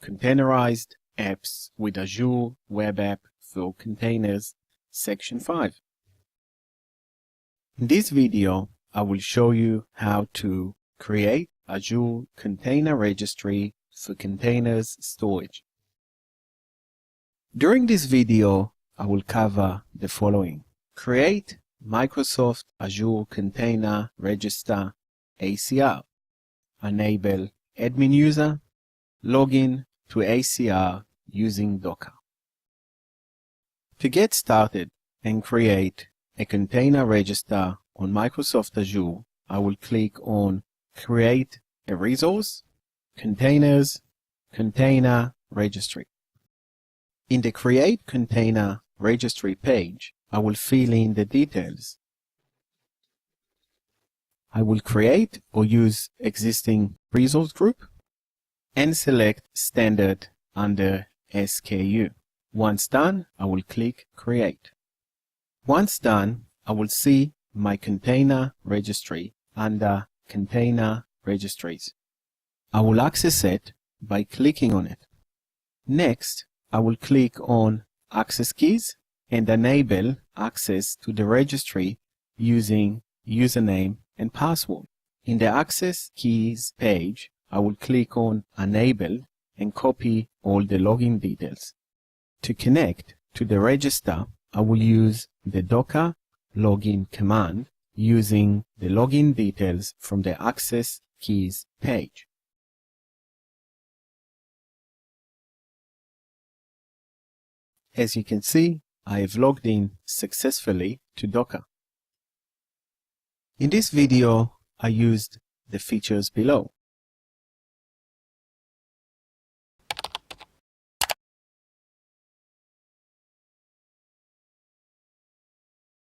Containerized Apps with Azure Web App for Containers, Section 5. In this video, I will show you how to create Azure Container Registry for containers storage. During this video, I will cover the following. Create Microsoft Azure Container Register ACR. Enable admin user. Login to ACR using Docker. To get started and create a container register on Microsoft Azure, I will click on Create a Resource, Containers, Container Registry. In the Create Container Registry page, I will fill in the details. I will create or use existing resource group and select Standard under SKU. Once done, I will click Create. Once done, I will see my container registry under Container Registries. I will access it by clicking on it. Next, I will click on Access Keys and enable access to the registry using username and password. In the Access Keys page, I will click on Enable and copy all the login details. To connect to the register, I will use the Docker login command using the login details from the Access Keys page. As you can see, I have logged in successfully to Docker. In this video, I used the features below.